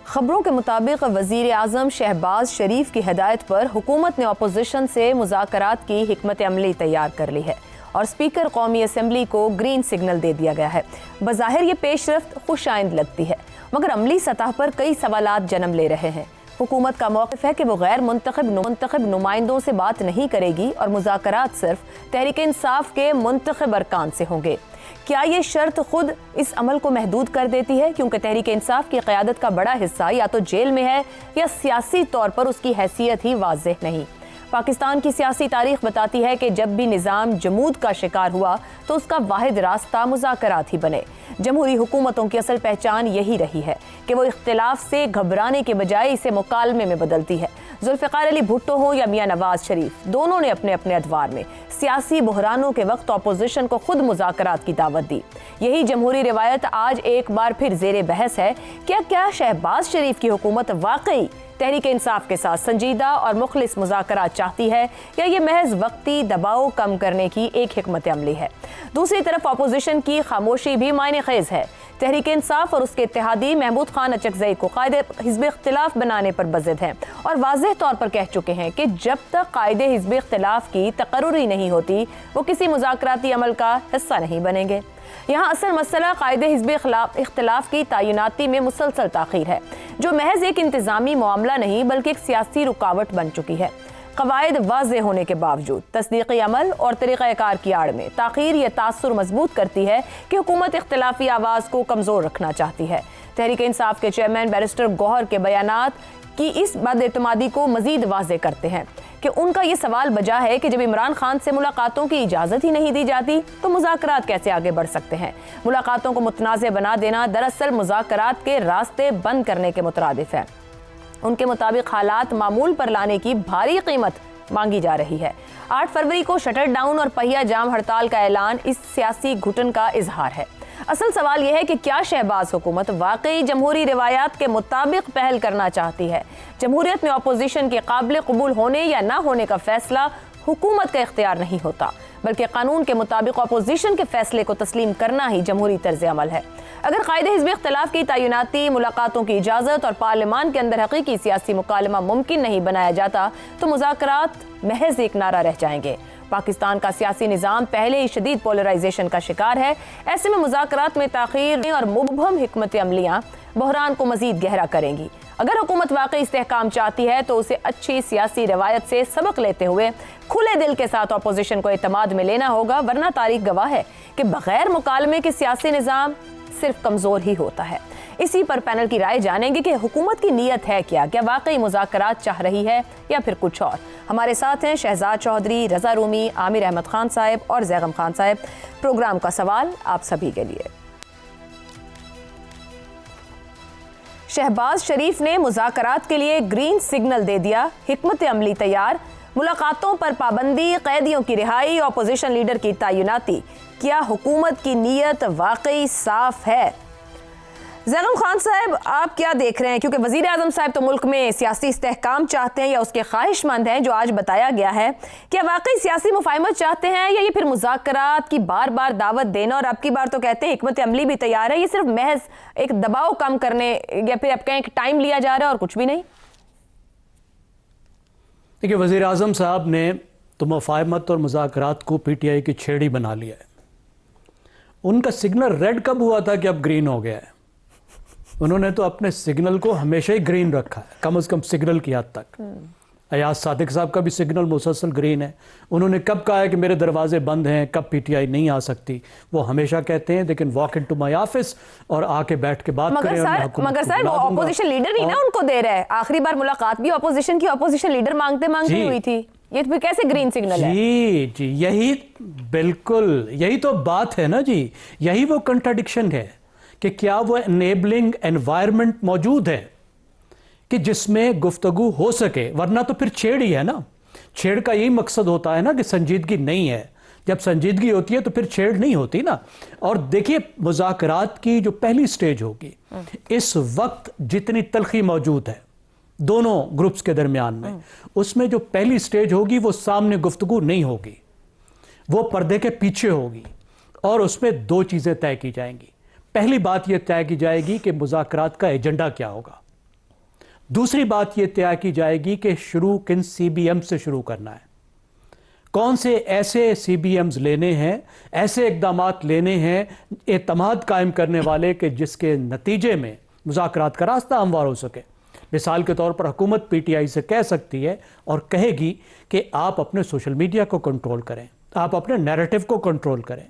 खबरों के मुताबिक वज़ीर आज़म शहबाज शरीफ की हिदायत पर हुकूमत ने अपोजिशन से मुज़ाकरात की हिकमत अमली तैयार कर ली है और स्पीकर कौमी असम्बली को ग्रीन सिग्नल दे दिया गया है। बज़ाहिर ये पेशरफ्त खुशाइंद लगती है, मगर अमली सतह पर कई सवालात जन्म ले रहे हैं। हुकूमत का मौक़िफ़ है कि वो गैर मुंतखब नुमाइंदों से बात नहीं करेगी और मुज़ाकरात सिर्फ तहरीक इंसाफ के मुंतखब अरकान से होंगे। क्या ये शर्त खुद इस अमल को महदूद कर देती है, क्योंकि तहरीक इंसाफ की क़यादत का बड़ा हिस्सा या तो जेल में है या सियासी तौर पर उसकी हैसियत ही वाज़ेह नहीं। पाकिस्तान की सियासी तारीख बताती है कि जब भी निज़ाम जमूद का शिकार हुआ तो उसका वाहिद रास्ता मुज़ाकरात ही बने। जमहूरी हुकूमतों की असल पहचान यही रही है कि वो इख्तिलाफ से घबराने के बजाय इसे मुकालमे में बदलती है। जुल्फ़िकार अली भुट्टो हो या मियां नवाज शरीफ, दोनों ने अपने अपने अदवार में सियासी बहरानों के वक्त अपोजिशन को खुद मुज़ाकरात की दावत दी। यही जमहूरी रिवायत आज एक बार फिर ज़ेरे बहस है। क्या शहबाज शरीफ की हुकूमत वाकई तहरीक इंसाफ के साथ संजीदा और मुखलिस मुज़ाकरात चाहती है, या ये महज वक्ती दबाव कम करने की एक हिकमत अमली है? दूसरी तरफ अपोजिशन की खामोशी भी मायने खेज है। तहरीक इंसाफ और उसके इत्तेहादी महमूद खान अचकज़ई को कायदे हिज़्ब इख्तिलाफ बनाने पर बज़िद हैं और वाज़ेह तौर पर कह चुके हैं कि जब तक कायदे हिज़्ब इख्तिलाफ की तकर्रुरी नहीं होती वो किसी मुज़ाकराती अमल का हिस्सा नहीं बनेंगे। यहाँ असल मसला कायदे हिज़्ब इख्तिलाफ की तैनाती में मुसलसल ताख़ीर है, जो महज एक इंतज़ामी मामला नहीं बल्कि एक सियासी रुकावट बन चुकी है। क़वायद वाज़ेह होने के बावजूद तस्दीक़ी अमल और तरीक़ाकार की आड़ में ताख़ीर ये तासुर मजबूत करती है कि हुकूमत इख्तिलाफी आवाज़ को कमज़ोर रखना चाहती है। तहरीक इंसाफ के चेयरमैन बैरिस्टर गौहर के बयानात की इस बदएतमादी को मज़ीद वाज़ेह करते हैं कि उनका ये सवाल बजा है कि जब इमरान खान से मुलाकातों की इजाज़त ही नहीं दी जाती तो मुज़ाकरात कैसे आगे बढ़ सकते हैं। मुलाकातों को मुतनाज़ बना देना दरअसल मुज़ाकरात के रास्ते बंद करने के मुतरादिफ है। उनके मुताबिक हालात मामूल पर लाने की भारी कीमत मांगी जा रही है। 8 फरवरी को शटर डाउन और पहिया जाम हड़ताल का ऐलान इस सियासी घुटन का इजहार है। असल सवाल यह है कि क्या शहबाज हुकूमत वाकई जमहूरी रिवायात के मुताबिक पहल करना चाहती है? जमहूरियत में अपोजिशन के काबिल कबूल होने या ना होने का फैसला हुकूमत का इख्तियार नहीं होता, बल्कि कानून के मुताबिक अपोजिशन के फैसले को तस्लीम करना ही जमहूरी तर्ज अमल है। अगर कायदे हिज़्ब इख्तिलाफ की तैनाती, मुलाकातों की इजाज़त और पार्लियामान के अंदर हकीकी सियासी मुकालमा मुमकिन नहीं बनाया जाता तो मुज़ाकरात महज एक नारा रह जाएंगे। पाकिस्तान का सियासी निज़ाम पहले ही शदीद पोलराइजेशन का शिकार है। ऐसे में मुज़ाकरात में ताख़ीर और मुबहम हिकमत अमलियाँ बहरान को मज़ीद गहरा करेंगी। अगर हुकूमत वाकई इस्तेहकाम चाहती है तो उसे अच्छी सियासी रवायत से सबक लेते हुए खुले दिल के साथ अपोजिशन को एतमाद में लेना होगा, वरना तारीख गवाह है कि बगैर मुकालमे के सियासी निज़ाम सिर्फ कमज़ोर ही होता है। इसी पर पैनल की राय जानेंगे कि हुकूमत की नीयत है क्या वाकई मुज़ाकरात चाह रही है या फिर कुछ और। हमारे साथ हैं शहजाद चौधरी, रज़ा रूमी, आमिर अहमद खान साहब और जैगम खान साहब। प्रोग्राम का सवाल आप सभी के लिए। शहबाज शरीफ ने मुज़ाकरात के लिए ग्रीन सिग्नल दे दिया, हिकमत अमली तैयार, मुलाकातों पर पाबंदी, कैदियों की रिहाई, अपोजिशन लीडर की तैनाती। क्या हुकूमत की नीयत वाकई साफ है? जैगम खान साहब, आप क्या देख रहे हैं? क्योंकि वज़ीर आज़म साहब तो मुल्क में सियासी इस्तेहकाम चाहते हैं या उसके ख्वाहिशमंद हैं, जो आज बताया गया है। क्या वाकई सियासी मुफाहमत चाहते हैं या ये फिर मुज़ाकरात की बार बार दावत देना, और अब की बार तो कहते हैं हिकमत अमली भी तैयार है, ये सिर्फ महज एक दबाव कम करने या फिर आप कहें टाइम लिया जा रहा है और कुछ भी नहीं? देखिए, वज़ीर आज़म साहब ने तो मुफाहमत और मुज़ाकरात को PTI की छेड़ी बना लिया है। उनका सिग्नल रेड कब हुआ था कि अब ग्रीन हो गया है? उन्होंने तो अपने सिग्नल को हमेशा ही ग्रीन रखा है, कम से कम सिग्नल की हद तक। अयाज सादिक साहब का भी सिग्नल मुसलसल ग्रीन है। उन्होंने कब कहा है कि मेरे दरवाजे बंद हैं, कब PTI नहीं आ सकती? वो हमेशा कहते हैं लेकिन वॉक इनटू माय ऑफिस और आके बैठ के बात करें। मगर सर वो अपोजिशन लीडर ही ना उनको दे रहा है। आखिरी बार मुलाकात भी अपोजिशन की अपोजिशन लीडर मांगते हुई थी, ये फिर कैसे ग्रीन सिग्नल है? जी, यही बिल्कुल यही तो बात है ना जी, यही वो कंट्राडिक्शन है कि क्या वो एनेबलिंग एनवायरनमेंट मौजूद है कि जिसमें गुफ्तगू हो सके, वरना तो फिर छेड़ ही है ना। छेड़ का यही मकसद होता है ना कि संजीदगी नहीं है। जब संजीदगी होती है तो फिर छेड़ नहीं होती ना। और देखिए, मुज़ाकरात की जो पहली स्टेज होगी, इस वक्त जितनी तलखी मौजूद है दोनों ग्रुप्स के दरमियान में, उसमें जो पहली स्टेज होगी वो सामने गुफ्तगू नहीं होगी, वो पर्दे के पीछे होगी और उसमें दो चीज़ें तय की जाएंगी। पहली बात यह तय की जाएगी कि मुज़ाकरात का एजेंडा क्या होगा। दूसरी बात यह तय की जाएगी कि शुरू किन सीबीएम से शुरू करना है, कौन से ऐसे सीबीएम्स लेने हैं, ऐसे इकदामात लेने हैं एतमाद कायम करने वाले कि जिसके नतीजे में मुज़ाकरात का रास्ता हमवार हो सके। मिसाल के तौर पर हुकूमत पीटीआई से कह सकती है और कहेगी कि आप अपने सोशल मीडिया को कंट्रोल करें, आप अपने नैरेटिव को कंट्रोल करें,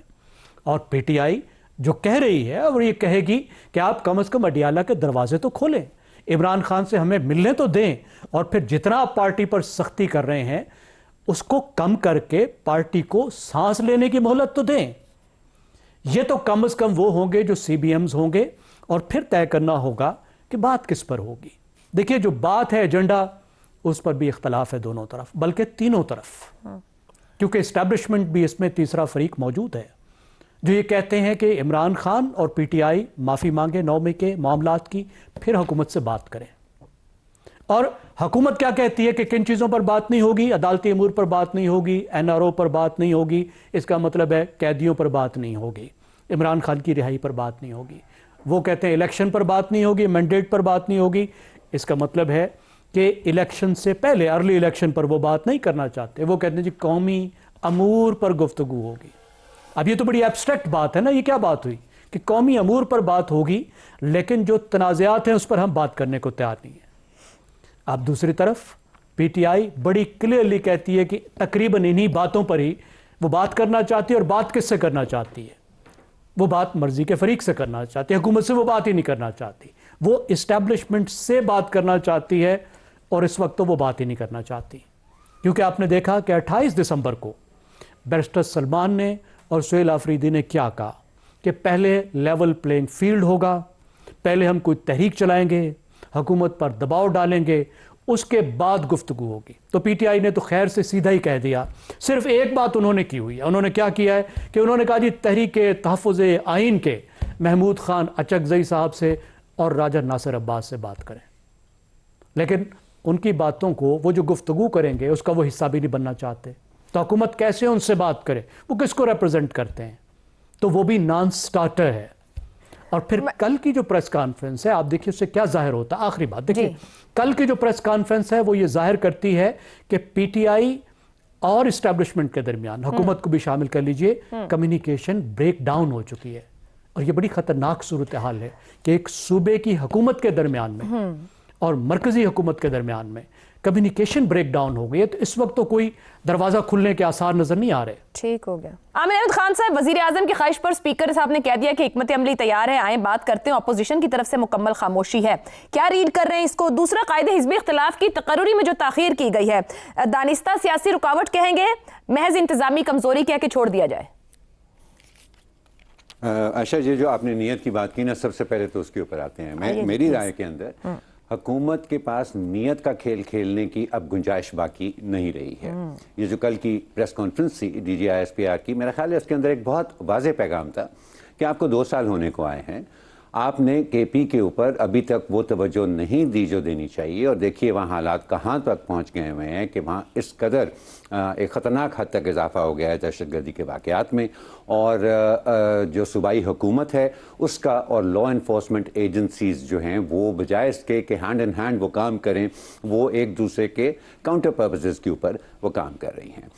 और पीटीआई जो कह रही है और ये कहेगी कि आप कम से कम अडियाला के दरवाजे तो खोलें, इमरान खान से हमें मिलने तो दें, और फिर जितना आप पार्टी पर सख्ती कर रहे हैं उसको कम करके पार्टी को सांस लेने की मोहलत तो दें। ये तो कम से कम वो होंगे जो सीबीएम्स होंगे, और फिर तय करना होगा कि बात किस पर होगी। देखिए, जो बात है एजेंडा, उस पर भी इख्तलाफ है दोनों तरफ, बल्कि तीनों तरफ, क्योंकि इस्टेब्लिशमेंट भी इसमें तीसरा फरीक मौजूद है जो ये कहते हैं कि इमरान खान और पीटीआई माफ़ी मांगे 9 मई के मामलात की, फिर हुकूमत से बात करें। और हुकूमत क्या कहती है कि किन चीज़ों पर बात नहीं होगी, अदालती अमूर पर बात नहीं होगी, एनआरओ पर बात नहीं होगी, इसका मतलब है कैदियों पर बात नहीं होगी, इमरान खान की रिहाई पर बात नहीं होगी। वो कहते हैं इलेक्शन पर बात नहीं होगी, मैंडेट पर बात नहीं होगी, इसका मतलब है कि इलेक्शन से पहले अर्ली इलेक्शन पर वो बात नहीं करना चाहते। वो कहते हैं जी कौमी अमूर पर गुफ्तगू होगी। अब ये तो बड़ी एब्स्ट्रैक्ट बात है ना, ये क्या बात हुई कि कौमी अमूर पर बात होगी, लेकिन जो तनाज़ात हैं उस पर हम बात करने को तैयार नहीं है। अब दूसरी तरफ पीटीआई बड़ी क्लियरली कहती है कि तकरीबन इन्हीं बातों पर ही वो बात करना चाहती है, और बात किससे करना चाहती है? वो बात मर्जी के फरीक से करना चाहती है, हुकूमत से वो बात ही नहीं करना चाहती, वो इस्टेब्लिशमेंट से बात करना चाहती है, और इस वक्त तो वो बात ही नहीं करना चाहती। क्योंकि आपने देखा कि 28 दिसंबर को बैरिस्टर सलमान ने और सुहेल आफरीदी ने क्या कहा कि पहले लेवल प्लेइंग फील्ड होगा, पहले हम कोई तहरीक चलाएंगे, हुकूमत पर दबाव डालेंगे, उसके बाद गुफ्तगू होगी। तो पीटीआई ने तो खैर से सीधा ही कह दिया। सिर्फ एक बात उन्होंने की हुई है, उन्होंने क्या किया है कि उन्होंने कहा जी तहरीक तहफ़्फ़ुज़ आइन के महमूद खान अचकज़ई साहब से और राजा नासिर अब्बास से बात करें, लेकिन उनकी बातों को वो जो गुफ्तगू करेंगे उसका वो हिस्सा भी नहीं बनना चाहते। तो हुकूमत कैसे उनसे बात करे, वो किसको रिप्रेजेंट करते हैं? तो वो भी नॉन स्टार्टर है। और फिर कल की जो प्रेस कॉन्फ्रेंस है, आप देखिए उससे क्या जाहिर होता है। आखिरी बात देखिए, कल की जो प्रेस कॉन्फ्रेंस है वो ये जाहिर करती है कि पीटीआई और इस्टेब्लिशमेंट के दरमियान, हुकूमत को भी शामिल कर लीजिए, कम्युनिकेशन ब्रेक डाउन हो चुकी है। और ये बड़ी खतरनाक सूरत हाल है कि एक सूबे की हुकूमत के दरमियान में और मरकजी हुकूमत के दरमियान में कम्युनिकेशन ब्रेक डाउन हो गई है। तो इस वक्त तो कोई दरवाजा खुलने के आसार नजर नहीं आ रहे। ठीक हो गया। आमिर अहमद खान साहब, वजीर आजम की ख्वाहिश पर स्पीकर साहब ने कह दिया कि हिकमत अमली तैयार है, आए बात करते हैं, अपोजिशन की तरफ से मुकम्मल खामोशी है। क्या रीड कर रहे हैं इसको? दूसरा, कायदे हिज़्बी इख्तिलाफ की तकर्रुरी में जो ताखीर की गई है, दानिस्ता सियासी रुकावट कहेंगे, महज इंतजामी कमजोरी कह के छोड़ दिया जाए? आशा जी, जो आपने नीयत की बात की ना, सबसे पहले तो उसके ऊपर आते हैं। मेरी राय के अंदर हुकूमत के पास नीयत का खेल खेलने की अब गुंजाइश बाकी नहीं रही है। ये जो कल की प्रेस कॉन्फ्रेंस थी DGISPR की, मेरा ख्याल है उसके अंदर एक बहुत वाज़ेह पैगाम था कि आपको 2 साल होने को आए हैं, आपने KP के ऊपर अभी तक वो तवज्जो नहीं दी जो देनी चाहिए। और देखिए वहाँ हालात कहाँ तक पहुँच गए हुए हैं कि वहाँ इस कदर एक ख़तरनाक हद तक इजाफा हो गया है दहशतगर्दी के वाक़यात में। और जो सूबाई हुकूमत है उसका और लॉ इन्फोर्समेंट एजेंसीज़ जो हैं वो बजाय इसके कि हैंड इन हैंड वो काम करें, वो एक दूसरे के काउंटर पर्पसेस के ऊपर वो काम कर रही हैं।